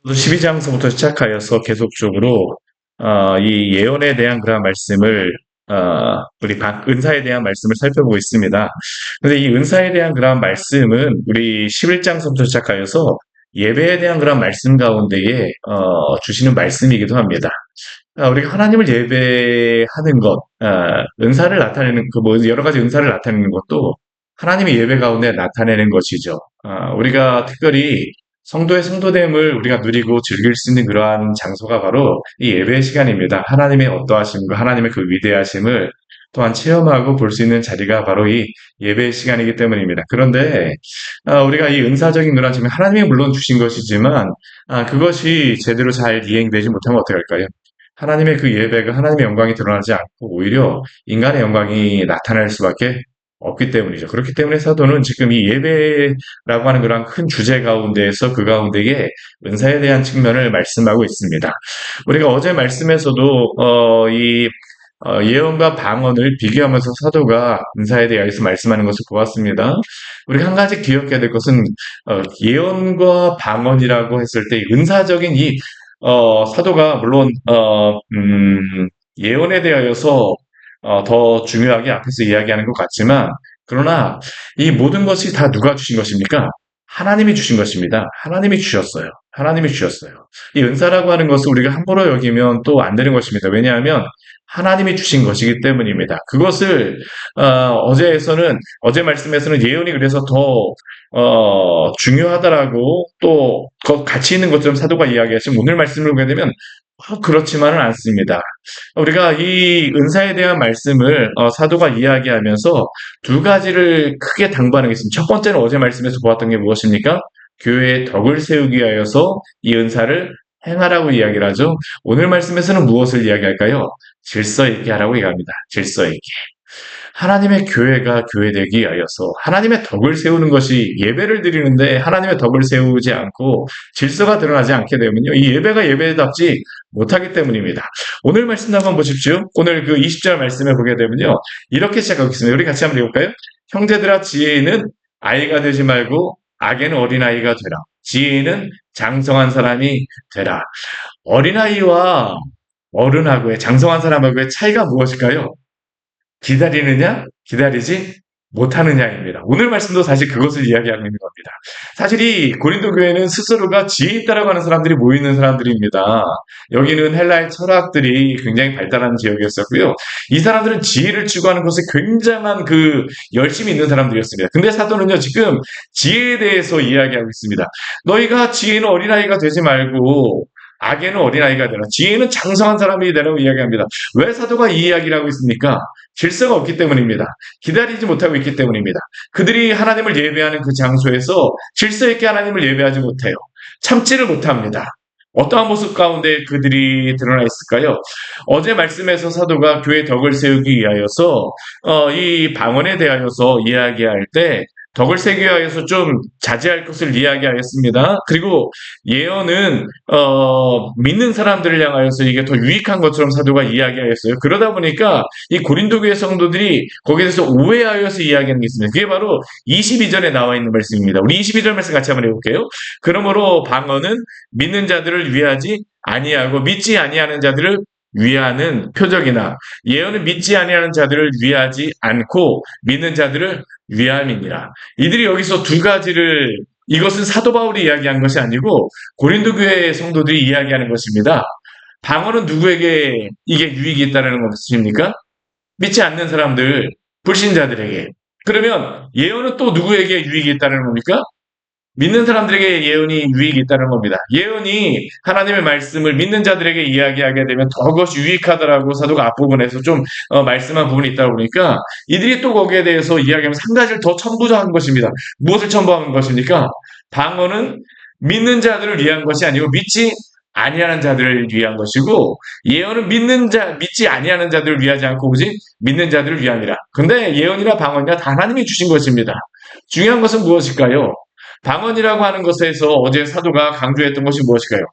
12장서부터 시작하여서 계속적으로 이 예언에 대한 그런 말씀을 우리 은사에 대한 말씀을 살펴보고 있습니다. 근데 이 은사에 대한 그런 말씀은 우리 11장서부터 시작하여서 예배에 대한 그런 말씀 가운데에 주시는 말씀이기도 합니다. 우리가 하나님을 예배하는 것, 은사를 나타내는 그 뭐 여러 가지 은사를 나타내는 것도 하나님의 예배 가운데 나타내는 것이죠. 우리가 특별히 성도의 성도됨을 우리가 누리고 즐길 수 있는 그러한 장소가 바로 이 예배 시간입니다. 하나님의 어떠하심과 하나님의 그 위대하심을 또한 체험하고 볼 수 있는 자리가 바로 이 예배 시간이기 때문입니다. 그런데 우리가 이 은사적인 그런 지금 하나님이 물론 주신 것이지만 그것이 제대로 잘 이행되지 못하면 어떻게 할까요? 하나님의 그 예배가 하나님의 영광이 드러나지 않고 오히려 인간의 영광이 나타날 수밖에 없기 때문이죠. 그렇기 때문에 사도는 지금 이 예배라고 하는 그런 큰 주제 가운데에서 그 가운데에 은사에 대한 측면을 말씀하고 있습니다. 우리가 어제 말씀에서도 이 예언과 방언을 비교하면서 사도가 은사에 대해서 말씀하는 것을 보았습니다. 우리가 한 가지 기억해야 될 것은 예언과 방언이라고 했을 때 은사적인 이 사도가 물론 예언에 대하여서 더 중요하게 앞에서 이야기하는 것 같지만 그러나 이 모든 것이 다 누가 주신 것입니까? 하나님이 주신 것입니다. 하나님이 주셨어요. 하나님이 주셨어요. 이 은사라고 하는 것을 우리가 함부로 여기면 또 안 되는 것입니다. 왜냐하면 하나님이 주신 것이기 때문입니다. 그것을 어제 말씀에서는 예언이 그래서 더 중요하다라고 또 가치 있는 것처럼 사도가 이야기하시면 오늘 말씀을 보게 되면 그렇지만은 않습니다. 우리가 이 은사에 대한 말씀을 사도가 이야기하면서 두 가지를 크게 당부하는 게 있습니다. 첫 번째는 어제 말씀에서 보았던 게 무엇입니까? 교회의 덕을 세우기 위하여서 이 은사를 행하라고 이야기를 하죠. 오늘 말씀에서는 무엇을 이야기할까요? 질서 있게 하라고 이야기합니다. 질서 있게. 하나님의 교회가 교회되기 위하여서 하나님의 덕을 세우는 것이 예배를 드리는데 하나님의 덕을 세우지 않고 질서가 드러나지 않게 되면요. 이 예배가 예배답지 못하기 때문입니다. 오늘 말씀 한번 보십시오. 오늘 그 20절 말씀을 보게 되면요. 이렇게 시작하고 있습니다. 우리 같이 한번 읽어볼까요? 형제들아 지혜는 아이가 되지 말고 악에는 어린아이가 되라. 지혜는 장성한 사람이 되라. 어린아이와 어른하고의 장성한 사람하고의 차이가 무엇일까요? 기다리느냐, 기다리지 못하느냐입니다. 오늘 말씀도 사실 그것을 이야기하고 있는 겁니다. 사실 이 고린도 교회는 스스로가 지혜 있다라고 하는 사람들이 모이는 사람들입니다. 여기는 헬라의 철학들이 굉장히 발달한 지역이었었고요. 이 사람들은 지혜를 추구하는 것에 굉장한 그 열심이 있는 사람들이었습니다. 근데 사도는요, 지금 지혜에 대해서 이야기하고 있습니다. 너희가 지혜는 어린아이가 되지 말고 악에는 어린아이가 되라. 지혜는 장성한 사람이 되라고 이야기합니다. 왜 사도가 이 이야기를 하고 있습니까? 질서가 없기 때문입니다. 기다리지 못하고 있기 때문입니다. 그들이 하나님을 예배하는 그 장소에서 질서 있게 하나님을 예배하지 못해요. 참지를 못합니다. 어떠한 모습 가운데 그들이 드러나 있을까요? 어제 말씀에서 사도가 교회 덕을 세우기 위하여서 이 방언에 대하여서 이야기할 때 덕을 세우기 위하여서 좀 자제할 것을 이야기하였습니다. 그리고 예언은 믿는 사람들을 향하여서 이게 더 유익한 것처럼 사도가 이야기하였어요. 그러다 보니까 이 고린도 교회 성도들이 거기에 대해서 오해하여서 이야기하는 게 있습니다. 그게 바로 22절에 나와 있는 말씀입니다. 우리 22절 말씀 같이 한번 해볼게요. 그러므로 방언은 믿는 자들을 위하지 아니하고 믿지 아니하는 자들을 위하는 표적이나 예언은 믿지 아니하는 자들을 위하지 않고 믿는 자들을 위함이니라. 이들이 여기서 두 가지를 이것은 사도 바울이 이야기한 것이 아니고 고린도 교회의 성도들이 이야기하는 것입니다. 방언은 누구에게 이게 유익이 있다는 것입니까? 믿지 않는 사람들, 불신자들에게. 그러면 예언은 또 누구에게 유익이 있다는 겁니까? 믿는 사람들에게 예언이 유익이 있다는 겁니다. 예언이 하나님의 말씀을 믿는 자들에게 이야기하게 되면 더 그것이 유익하다라고 사도가 앞부분에서 좀 말씀한 부분이 있다 보니까 이들이 또 거기에 대해서 이야기하면서 한 가지를 더 첨부한 것입니다. 무엇을 첨부한 것입니까? 방언은 믿는 자들을 위한 것이 아니고 믿지 아니하는 자들을 위한 것이고 예언은 믿지 아니하는 자들을 위하지 않고 오직 믿는 자들을 위함이라. 근데 예언이나 방언이나 다 하나님이 주신 것입니다. 중요한 것은 무엇일까요? 방언이라고 하는 것에서 어제 사도가 강조했던 것이 무엇일까요?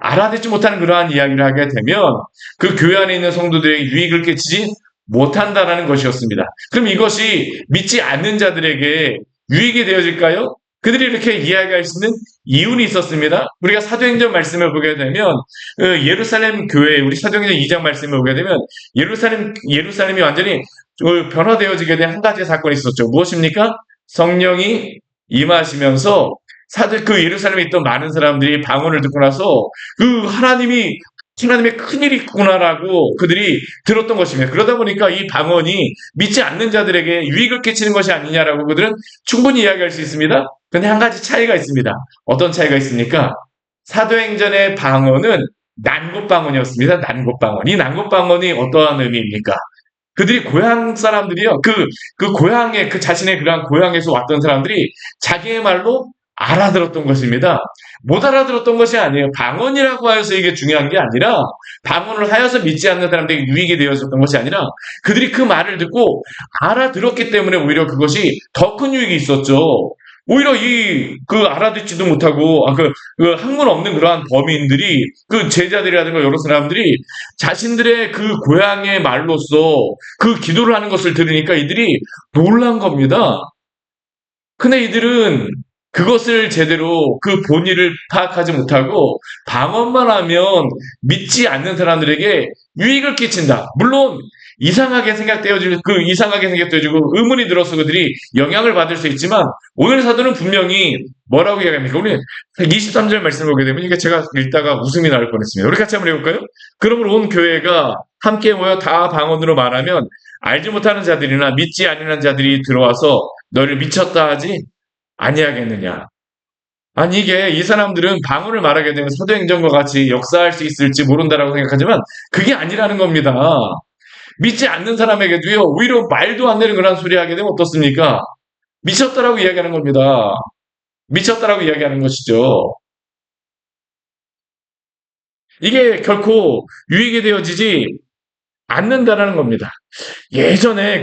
알아듣지 못하는 그러한 이야기를 하게 되면 그 교회 안에 있는 성도들에게 유익을 끼치지 못한다라는 것이었습니다. 그럼 이것이 믿지 않는 자들에게 유익이 되어질까요? 그들이 이렇게 이야기할 수 있는 이유는 있었습니다. 우리가 사도행전 말씀을 보게 되면 예루살렘 교회 우리 사도행전 2장 말씀을 보게 되면 예루살렘이 완전히 변화되어지게 된 한 가지 사건이 있었죠. 무엇입니까? 성령이 임하시면서 그 예루살렘에 있던 많은 사람들이 방언을 듣고 나서 하나님의 큰일이 있구나라고 그들이 들었던 것입니다. 그러다 보니까 이 방언이 믿지 않는 자들에게 유익을 끼치는 것이 아니냐라고 그들은 충분히 이야기할 수 있습니다. 근데 한 가지 차이가 있습니다. 어떤 차이가 있습니까? 사도행전의 방언은 난곳방언이었습니다. 난곳방언. 이 난곳방언이 어떠한 의미입니까? 그들이 고향 사람들이요. 그 고향에, 그 자신의 그러한 고향에서 왔던 사람들이 자기의 말로 알아들었던 것입니다. 못 알아들었던 것이 아니에요. 방언이라고 하여서 이게 중요한 게 아니라, 방언을 하여서 믿지 않는 사람들에게 유익이 되었었던 것이 아니라, 그들이 그 말을 듣고 알아들었기 때문에 오히려 그것이 더 큰 유익이 있었죠. 오히려 알아듣지도 못하고, 그 학문 없는 그러한 범인들이, 그 제자들이라든가 여러 사람들이 자신들의 그 고향의 말로써 그 기도를 하는 것을 들으니까 이들이 놀란 겁니다. 근데 이들은 그것을 제대로 그 본의를 파악하지 못하고 방언만 하면 믿지 않는 사람들에게 유익을 끼친다. 물론 이상하게 생각되어지고 의문이 들어서 그들이 영향을 받을 수 있지만 오늘 사도는 분명히 뭐라고 이야기합니까? 우리 23절 말씀을 보게 되면 이게 제가 읽다가 웃음이 나올 뻔했습니다. 우리 같이 한번 해볼까요? 그러므로 온 교회가 함께 모여 다 방언으로 말하면 알지 못하는 자들이나 믿지 아니하는 자들이 들어와서 너를 미쳤다 하지 아니하겠느냐. 아니 이게 이 사람들은 방언을 말하게 되면 사도행전과 같이 역사할 수 있을지 모른다라고 생각하지만 그게 아니라는 겁니다. 믿지 않는 사람에게도요 오히려 말도 안 되는 그런 소리 하게 되면 어떻습니까? 미쳤다라고 이야기하는 겁니다. 미쳤다라고 이야기하는 것이죠. 이게 결코 유익이 되어지지 않는다라는 겁니다. 예전에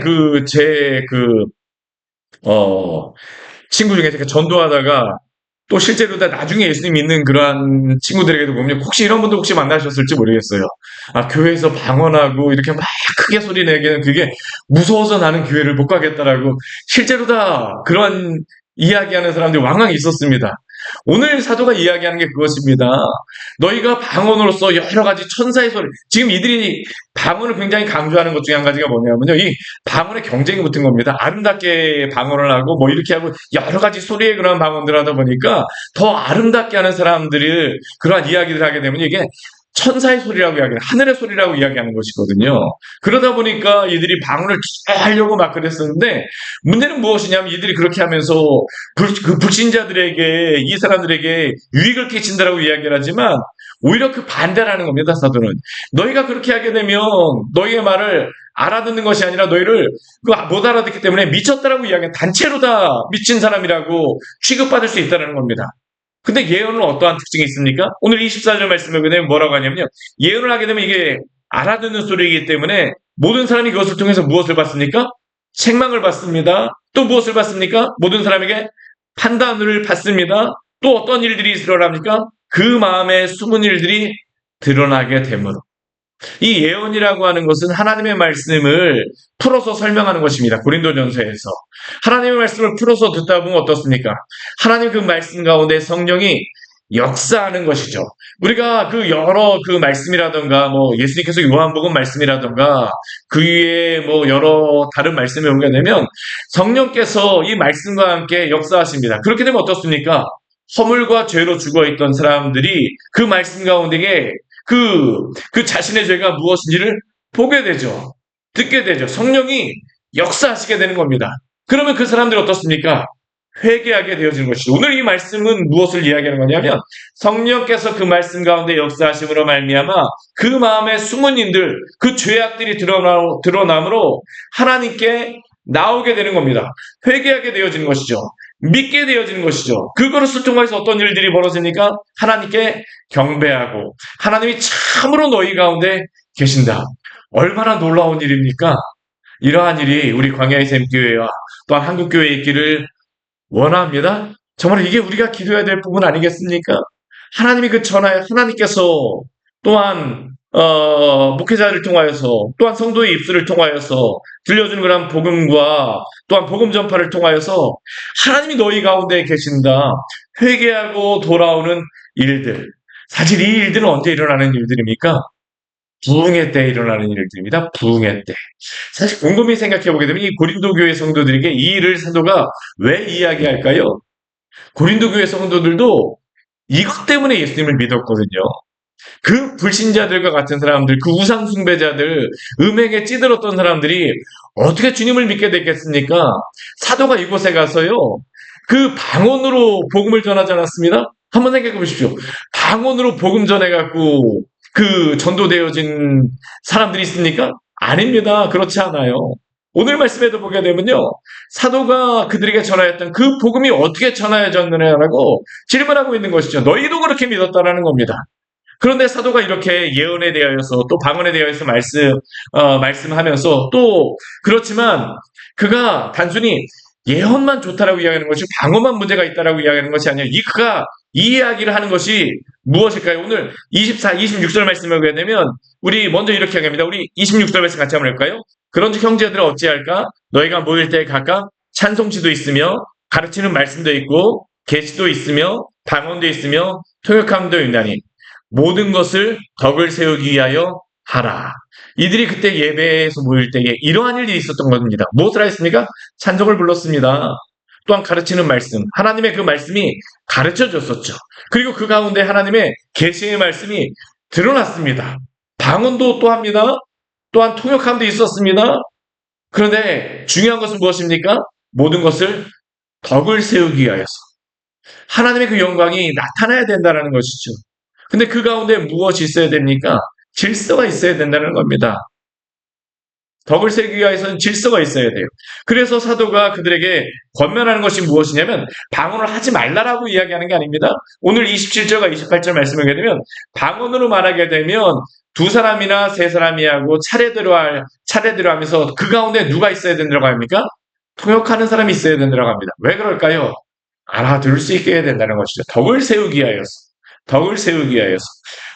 친구 중에 제가 전도하다가 또 실제로 다 나중에 예수님 믿는 그러한 친구들에게도 보면 혹시 이런 분들 혹시 만나셨을지 모르겠어요. 교회에서 방언하고 이렇게 막 크게 소리 내기는 그게 무서워서 나는 교회를 못 가겠다라고 실제로 다 그런 이야기하는 사람들이 왕왕 있었습니다. 오늘 사도가 이야기하는 게 그것입니다. 너희가 방언으로서 여러 가지 천사의 소리, 지금 이들이 방언을 굉장히 강조하는 것 중에 한 가지가 뭐냐면요. 이 방언에 경쟁이 붙은 겁니다. 아름답게 방언을 하고 뭐 이렇게 하고 여러 가지 소리의 그런 방언들을 하다 보니까 더 아름답게 하는 사람들을 그러한 이야기를 하게 되면 이게 천사의 소리라고 하늘의 소리라고 이야기하는 것이거든요. 그러다 보니까 이들이 방언을 하려고 막 그랬었는데 문제는 무엇이냐면 이들이 그렇게 하면서 그 불신자들에게 이 사람들에게 유익을 끼친다라고 이야기를 하지만 오히려 그 반대라는 겁니다. 사도는 너희가 그렇게 하게 되면 너희의 말을 알아듣는 것이 아니라 너희를 못 알아듣기 때문에 미쳤다라고 이야기하는 단체로 다 미친 사람이라고 취급받을 수 있다는 겁니다. 근데 예언은 어떠한 특징이 있습니까? 오늘 24절 말씀을 보게 되면 뭐라고 하냐면요. 예언을 하게 되면 이게 알아듣는 소리이기 때문에 모든 사람이 그것을 통해서 무엇을 받습니까? 책망을 받습니다. 또 무엇을 받습니까? 모든 사람에게 판단을 받습니다. 또 어떤 일들이 일어납니까? 그 마음에 숨은 일들이 드러나게 되므로. 이 예언이라고 하는 것은 하나님의 말씀을 풀어서 설명하는 것입니다. 고린도전서에서. 하나님의 말씀을 풀어서 듣다 보면 어떻습니까? 하나님 그 말씀 가운데 성령이 역사하는 것이죠. 우리가 그 여러 그 말씀이라던가 뭐 예수님께서 요한복음 말씀이라던가 그 위에 뭐 여러 다른 말씀을 보게 되면 성령께서 이 말씀과 함께 역사하십니다. 그렇게 되면 어떻습니까? 허물과 죄로 죽어있던 사람들이 그 말씀 가운데에 그 자신의 죄가 무엇인지를 보게 되죠. 듣게 되죠. 성령이 역사하시게 되는 겁니다. 그러면 그 사람들이 어떻습니까? 회개하게 되어지는 것이죠. 오늘 이 말씀은 무엇을 이야기하는 거냐면 성령께서 그 말씀 가운데 역사하심으로 말미암아 그 마음에 숨은 인들, 그 죄악들이 드러남으로 하나님께 나오게 되는 겁니다. 회개하게 되어지는 것이죠. 믿게 되어지는 것이죠. 그것을 통해서 어떤 일들이 벌어집니까? 하나님께 경배하고 하나님이 참으로 너희 가운데 계신다. 얼마나 놀라운 일입니까? 이러한 일이 우리 광야의 샘교회와 또한 한국교회에 있기를 원합니다. 정말 이게 우리가 기도해야 될 부분 아니겠습니까? 하나님이 하나님께서 또한 목회자를 통하여서 또한 성도의 입술을 통하여서 들려주는 그런 복음과 또한 복음 전파를 통하여서 하나님이 너희 가운데 계신다. 회개하고 돌아오는 일들. 사실 이 일들은 언제 일어나는 일들입니까? 부흥의 때 일어나는 일들입니다. 부흥의 때. 사실 곰곰이 생각해 보게 되면 이 고린도 교회 성도들에게 이 일을 사도가 왜 이야기할까요? 고린도 교회 성도들도 이것 때문에 예수님을 믿었거든요. 그 불신자들과 같은 사람들, 그 우상 숭배자들, 음행에 찌들었던 사람들이 어떻게 주님을 믿게 됐겠습니까? 사도가 이곳에 가서요, 그 방언으로 복음을 전하지 않았습니다? 한번 생각해 보십시오. 방언으로 복음 전해갖고 그 전도되어진 사람들이 있습니까? 아닙니다. 그렇지 않아요. 오늘 말씀에도 보게 되면요, 사도가 그들에게 전하였던 그 복음이 어떻게 전하여졌느냐라고 질문하고 있는 것이죠. 너희도 그렇게 믿었다라는 겁니다. 그런데 사도가 이렇게 예언에 대하여서 또 방언에 대하여서 말씀하면서 또 그렇지만 그가 단순히 예언만 좋다라고 이야기하는 것이 방언만 문제가 있다라고 이야기하는 것이 아니라 그가 이 이야기를 하는 것이 무엇일까요? 오늘 24, 26절 말씀을 보게 되면 우리 먼저 이렇게 이야기합니다. 우리 26절 말씀 같이 한번 할까요? 그런즉 형제들아 어찌할까? 너희가 모일 때 각각 찬송시도 있으며 가르치는 말씀도 있고 계시도 있으며 방언도 있으며 통역함도 있나니 모든 것을 덕을 세우기 위하여 하라. 이들이 그때 예배에서 모일 때에 이러한 일이 있었던 겁니다. 무엇을 하였습니까? 찬송을 불렀습니다. 또한 가르치는 말씀, 하나님의 그 말씀이 가르쳐 줬었죠. 그리고 그 가운데 하나님의 계시의 말씀이 드러났습니다. 방언도 또 합니다. 또한 통역함도 있었습니다. 그런데 중요한 것은 무엇입니까? 모든 것을 덕을 세우기 위하여서 하나님의 그 영광이 나타나야 된다는 것이죠. 근데 그 가운데 무엇이 있어야 됩니까? 질서가 있어야 된다는 겁니다. 덕을 세우기 위해서는 질서가 있어야 돼요. 그래서 사도가 그들에게 권면하는 것이 무엇이냐면 방언을 하지 말라라고 이야기하는 게 아닙니다. 오늘 27절과 28절 말씀을 보게 되면 방언으로 말하게 되면 두 사람이나 세 사람이 하고 차례대로 하면서 그 가운데 누가 있어야 된다고 합니까? 통역하는 사람이 있어야 된다고 합니다. 왜 그럴까요? 알아들을 수 있게 해야 된다는 것이죠. 덕을 세우기 위하여서. 덕을 세우기 위하여서.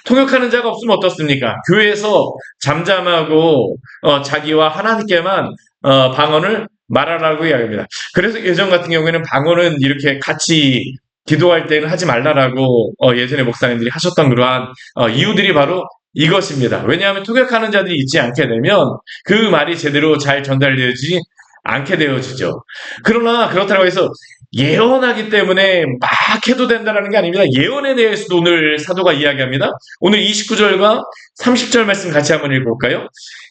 통역하는 자가 없으면 어떻습니까? 교회에서 잠잠하고 자기와 하나님께만 방언을 말하라고 이야기합니다. 그래서 예전 같은 경우에는 방언은 이렇게 같이 기도할 때는 하지 말라라고 예전에 목사님들이 하셨던 그러한 이유들이 바로 이것입니다. 왜냐하면 통역하는 자들이 있지 않게 되면 그 말이 제대로 잘 전달되지 않게 되어지죠. 그러나 그렇다고 해서 예언하기 때문에 막 해도 된다는 게 아닙니다. 예언에 대해서도 오늘 사도가 이야기합니다. 오늘 29절과 30절 말씀 같이 한번 읽어볼까요?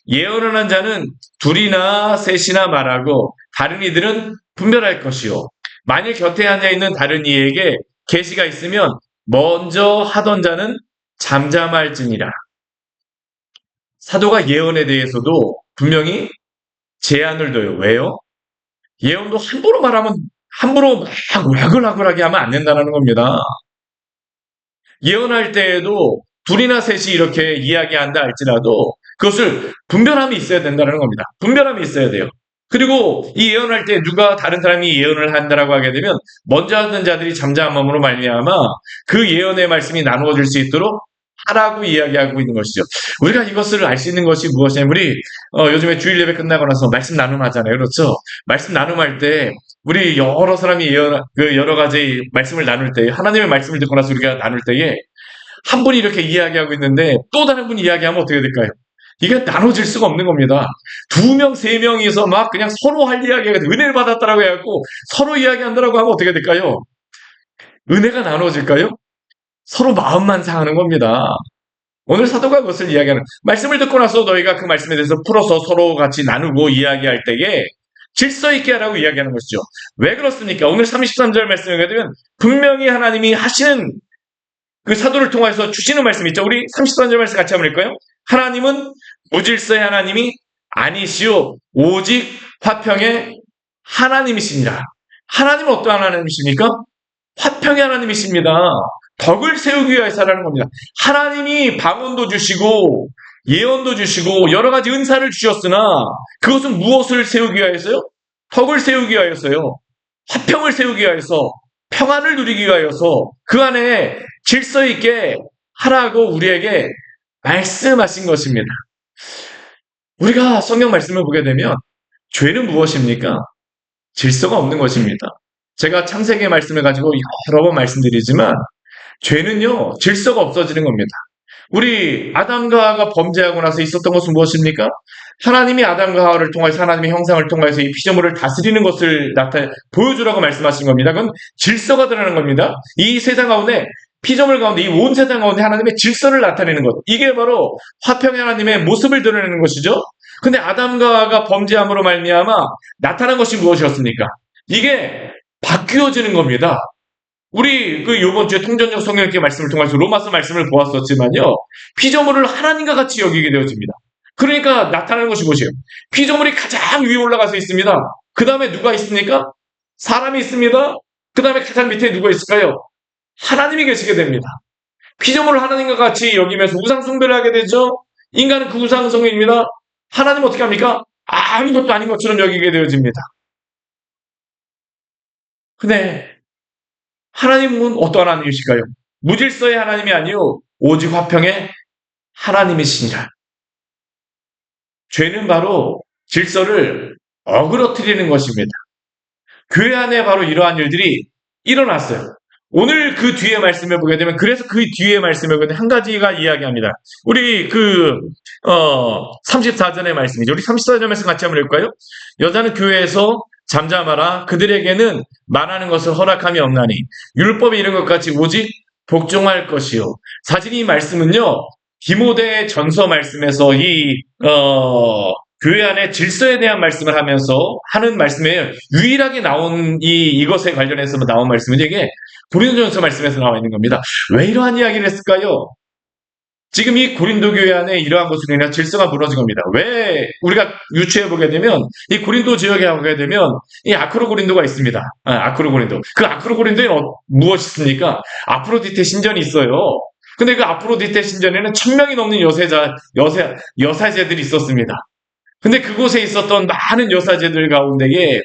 예언하는 자는 둘이나 셋이나 말하고 다른 이들은 분별할 것이요. 만일 곁에 앉아있는 다른 이에게 계시가 있으면 먼저 하던 자는 잠잠할지니라. 사도가 예언에 대해서도 분명히 제한을 둬요. 왜요? 예언도 함부로 막 와글와글하게 하면 안 된다는 겁니다. 예언할 때에도 둘이나 셋이 이렇게 이야기한다 할지라도 그것을 분별함이 있어야 된다는 겁니다. 분별함이 있어야 돼요. 그리고 이 예언할 때 누가 다른 사람이 예언을 한다라고 하게 되면 먼저 하던 자들이 잠잠함으로 말미암아 그 예언의 말씀이 나누어질 수 있도록 하라고 이야기하고 있는 것이죠. 우리가 이것을 알 수 있는 것이 무엇이냐면 우리 요즘에 주일 예배 끝나고 나서 말씀 나눔하잖아요. 그렇죠? 말씀 나눔할 때 우리 여러 사람이 여러 가지 말씀을 나눌 때 하나님의 말씀을 듣고 나서 우리가 나눌 때에 한 분이 이렇게 이야기하고 있는데 또 다른 분이 이야기하면 어떻게 될까요? 이게 나눠질 수가 없는 겁니다. 2명, 3명이서 막 그냥 서로 할 이야기가 은혜를 받았다라고 해갖고 서로 이야기한다라고 하면 어떻게 될까요? 은혜가 나눠질까요? 서로 마음만 상하는 겁니다. 오늘 사도가 그것을 이야기하는 말씀을 듣고 나서 너희가 그 말씀에 대해서 풀어서 서로 같이 나누고 이야기할 때에 질서 있게 하라고 이야기하는 것이죠. 왜 그렇습니까? 오늘 33절 말씀에 보게 되면 분명히 하나님이 하시는 그 사도를 통해서 주시는 말씀 있죠. 우리 33절 말씀 같이 한번 읽을까요? 하나님은 무질서의 하나님이 아니시오 오직 화평의 하나님이시니라. 하나님은 어떠한 하나님이십니까? 화평의 하나님이십니다. 덕을 세우기 위해서 하라는 겁니다. 하나님이 방언도 주시고 예언도 주시고 여러 가지 은사를 주셨으나 그것은 무엇을 세우기 위하여서요? 덕을 세우기 위하여서요. 화평을 세우기 위하여서 평안을 누리기 위하여서 그 안에 질서 있게 하라고 우리에게 말씀하신 것입니다. 우리가 성경 말씀을 보게 되면 죄는 무엇입니까? 질서가 없는 것입니다. 제가 창세기의 말씀을 가지고 여러 번 말씀드리지만 죄는요, 질서가 없어지는 겁니다. 우리 아담과 하와가 범죄하고 나서 있었던 것은 무엇입니까? 하나님이 아담과 하와를 통해서 하나님의 형상을 통해서 이 피조물을 다스리는 것을 보여주라고 말씀하신 겁니다. 그건 질서가 드러나는 겁니다. 이 세상 가운데 피조물 가운데 이 온 세상 가운데 하나님의 질서를 나타내는 것. 이게 바로 화평의 하나님의 모습을 드러내는 것이죠. 근데 아담과 하와가 범죄함으로 말미암아 나타난 것이 무엇이었습니까? 이게 바뀌어지는 겁니다. 우리 요번 주에 통전적 성경의 말씀을 통해서 로마서 말씀을 보았었지만요. 피조물을 하나님과 같이 여기게 되어집니다. 그러니까 나타나는 것이 무엇이에요? 피조물이 가장 위에 올라가서 있습니다. 그 다음에 누가 있습니까? 사람이 있습니다. 그 다음에 가장 밑에 누가 있을까요? 하나님이 계시게 됩니다. 피조물을 하나님과 같이 여기면서 우상 숭배를 하게 되죠. 인간은 그 우상 성경입니다. 하나님은 어떻게 합니까? 아무것도 아닌 것처럼 여기게 되어집니다. 근데 하나님은 어떠한 하나님이실까요? 무질서의 하나님이 아니요 오직 화평의 하나님이시니라. 죄는 바로 질서를 어그러뜨리는 것입니다. 교회 안에 바로 이러한 일들이 일어났어요. 오늘 그 뒤에 말씀을 보게 되면 그래서 그 뒤에 말씀을 보게 되면 한 가지가 이야기합니다. 우리 34절의 말씀이죠. 우리 34절 말씀 같이 한번 읽을까요? 여자는 교회에서 잠잠하라. 그들에게는 말하는 것을 허락함이 없나니 율법에 이른 것 같이 오직 복종할 것이요. 사실 이 말씀은요. 디모데 전서 말씀에서 교회 안에 질서에 대한 말씀을 하면서 하는 말씀에 유일하게 나온 이것에 관련해서 나온 말씀은 이게 고린도전서 말씀에서 나와 있는 겁니다. 왜 이러한 이야기를 했을까요? 지금 이 고린도 교회 안에 이러한 것으로 인해 질서가 무너진 겁니다. 왜 우리가 유추해 보게 되면 이 고린도 지역에 가게 되면 이 아크로 고린도가 있습니다. 아크로 고린도. 그 아크로 고린도에 무엇이 있습니까? 아프로디테 신전이 있어요. 근데 그 아프로디테 신전에는 1000명이 넘는 여사제들이 있었습니다. 근데 그곳에 있었던 많은 여사제들 가운데에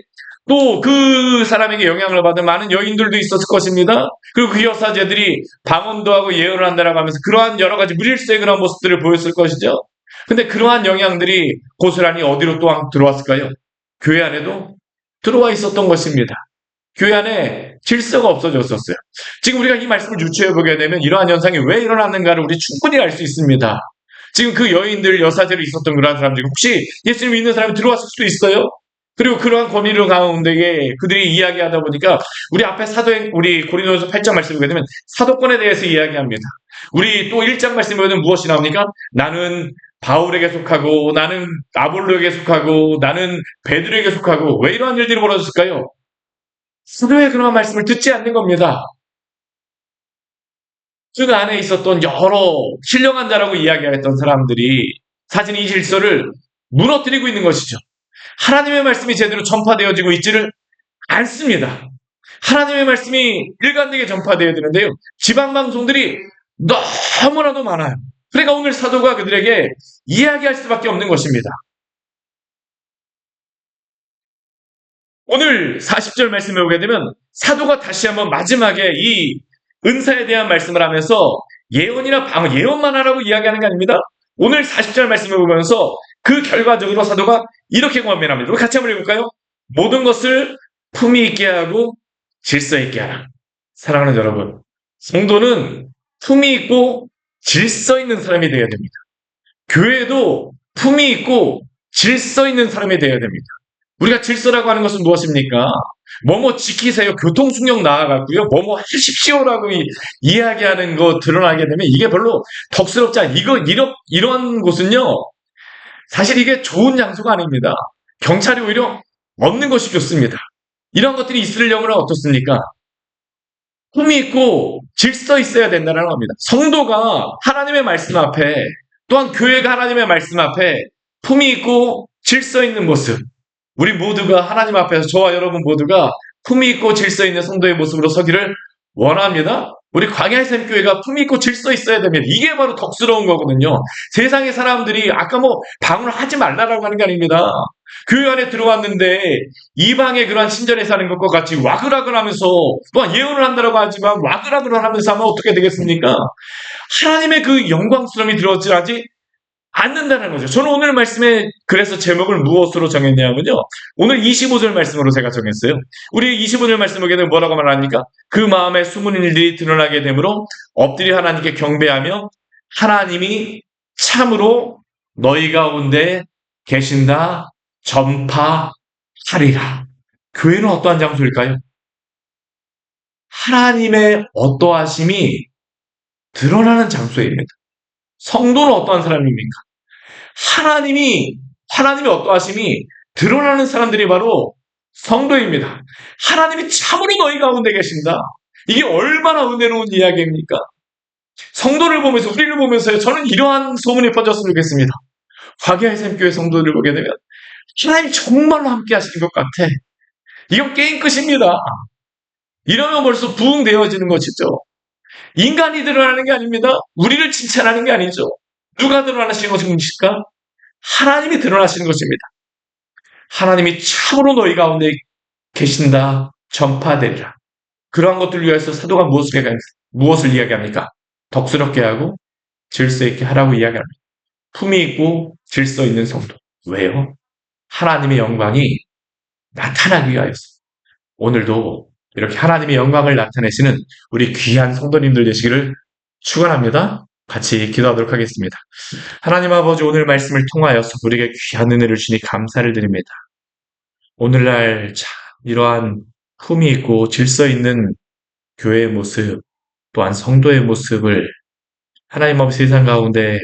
또 그 사람에게 영향을 받은 많은 여인들도 있었을 것입니다. 그리고 그 여사제들이 방언도 하고 예언을 한다라고 하면서 그러한 여러 가지 무질서의 그런 모습들을 보였을 것이죠. 근데 그러한 영향들이 고스란히 어디로 또 들어왔을까요? 교회 안에도 들어와 있었던 것입니다. 교회 안에 질서가 없어졌었어요. 지금 우리가 이 말씀을 유추해 보게 되면 이러한 현상이 왜 일어났는가를 우리 충분히 알 수 있습니다. 지금 그 여인들, 여사제로 있었던 그러한 사람들이 혹시 예수님 믿는 사람이 들어왔을 수도 있어요. 그리고 그러한 권위를 가운데에 그들이 이야기하다 보니까 우리 앞에 우리 고린도전서 8장 말씀을 보게 되면 사도권에 대해서 이야기합니다. 우리 또 1장 말씀에 보면 무엇이 나옵니까? 나는 바울에게 속하고 나는 아볼로에게 속하고 나는 베드로에게 속하고 왜 이러한 일들이 벌어졌을까요? 사도의 그러한 말씀을 듣지 않는 겁니다. 그 안에 있었던 여러 신령한 자라고 이야기했던 사람들이 사실 이 질서를 무너뜨리고 있는 것이죠. 하나님의 말씀이 제대로 전파되어지고 있지를 않습니다. 하나님의 말씀이 일관되게 전파되어야 되는데요. 지방방송들이 너무나도 많아요. 그러니까 오늘 사도가 그들에게 이야기할 수밖에 없는 것입니다. 오늘 40절 말씀에 보게 되면 사도가 다시 한번 마지막에 이 은사에 대한 말씀을 하면서 예언만 하라고 이야기하는 게 아닙니다. 오늘 40절 말씀을 보면서 그 결과적으로 사도가 이렇게 권면합니다. 우리 같이 한번 읽을까요? 모든 것을 품위 있게 하고 질서 있게 하라. 사랑하는 여러분, 성도는 품위 있고 질서 있는 사람이 되어야 됩니다. 교회도 품위 있고 질서 있는 사람이 되어야 됩니다. 우리가 질서라고 하는 것은 무엇입니까? 뭐뭐 지키세요. 교통수령 나아갔고요. 뭐뭐 하십시오라고 이야기하는 거 드러나게 되면 이게 별로 덕스럽지 않아요. 이런 곳은요. 사실 이게 좋은 장소가 아닙니다. 경찰이 오히려 없는 것이 좋습니다. 이런 것들이 있으려면 어떻습니까? 품이 있고 질서 있어야 된다는 겁니다. 성도가 하나님의 말씀 앞에 또한 교회가 하나님의 말씀 앞에 품이 있고 질서 있는 모습 우리 모두가 하나님 앞에서 저와 여러분 모두가 품이 있고 질서 있는 성도의 모습으로 서기를 원합니다. 우리 광야의 샘교회가 품위 있고 질서 있어야 됩니다. 이게 바로 덕스러운 거거든요. 세상의 사람들이 아까 뭐 방언을 하지 말라라고 하는 게 아닙니다. 교회 안에 들어왔는데 이방의 그러한 신전에 사는 것과 같이 와글와글 하면서 또한 예언을 한다고 하지만 와글와글 하면서 하면 어떻게 되겠습니까? 하나님의 그 영광스러움이 들어오지 않는다는 거죠. 저는 오늘 말씀에 그래서 제목을 무엇으로 정했냐면요. 오늘 25절 말씀으로 제가 정했어요. 우리 25절 말씀을 보게 되면 뭐라고 말합니까? 그 마음에 숨은 일들이 드러나게 되므로 엎드려 하나님께 경배하며 하나님이 참으로 너희 가운데 계신다 전파하리라. 교회는 어떠한 장소일까요? 하나님의 어떠하심이 드러나는 장소입니다. 성도는 어떠한 사람입니까? 하나님의 어떠하심이 드러나는 사람들이 바로 성도입니다. 하나님이 참으로 너희 가운데 계신다. 이게 얼마나 은혜로운 이야기입니까? 성도를 보면서, 우리를 보면서요, 저는 이러한 소문이 퍼졌으면 좋겠습니다. 화기의 샘교회 성도들을 보게 되면, 하나님 정말로 함께 하시는 것 같아. 이건 게임 끝입니다. 이러면 벌써 부흥되어지는 것이죠. 인간이 드러나는 게 아닙니다. 우리를 칭찬하는 게 아니죠. 누가 드러나시는 것입니까? 하나님이 드러나시는 것입니다. 하나님이 참으로 너희 가운데 계신다 전파되리라. 그러한 것들을 위해서 사도가 무엇을 이야기합니까? 덕스럽게 하고 질서 있게 하라고 이야기합니다. 품위 있고 질서 있는 성도. 왜요? 하나님의 영광이 나타나기 위하여서. 오늘도 이렇게 하나님의 영광을 나타내시는 우리 귀한 성도님들 되시기를 축원합니다. 같이 기도하도록 하겠습니다. 하나님 아버지, 오늘 말씀을 통하여서 우리에게 귀한 은혜를 주니 감사를 드립니다. 오늘날 참 이러한 품위 있고 질서 있는 교회의 모습, 또한 성도의 모습을 하나님 아버지 세상 가운데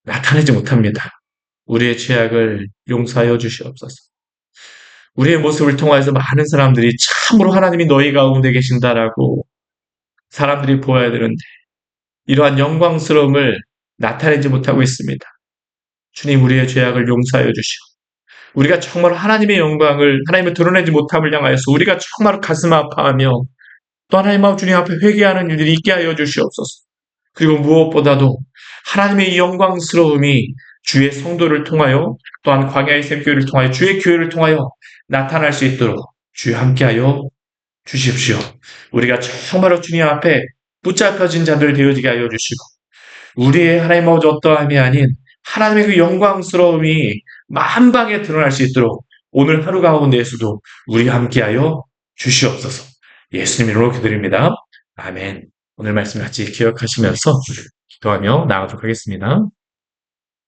나타내지 못합니다. 우리의 죄악을 용서하여 주시옵소서. 우리의 모습을 통하여서 많은 사람들이 참으로 하나님이 너희 가운데 계신다라고 사람들이 보아야 되는데 이러한 영광스러움을 나타내지 못하고 있습니다. 주님, 우리의 죄악을 용서하여 주시오. 우리가 정말 하나님의 영광을, 하나님을 드러내지 못함을 향하여서 우리가 정말 가슴 아파하며 또 하나님 아버지 주님 앞에 회개하는 일들이 있게 하여 주시옵소서. 그리고 무엇보다도 하나님의 이 영광스러움이 주의 성도를 통하여 또한 광야의 샘교회를 통하여 주의 교회를 통하여 나타날 수 있도록 주여 함께하여 주십시오. 우리가 정말로 주님 앞에 붙잡혀진 자들 되어지게 하여 주시고 우리의 하나님 아버지 어떠함이 아닌 하나님의 그 영광스러움이 만방에 드러날 수 있도록 오늘 하루 가운데에서도 우리 함께하여 주시옵소서. 예수님 이름으로 기도드립니다. 아멘. 오늘 말씀 같이 기억하시면서 기도하며 나아가도록 하겠습니다.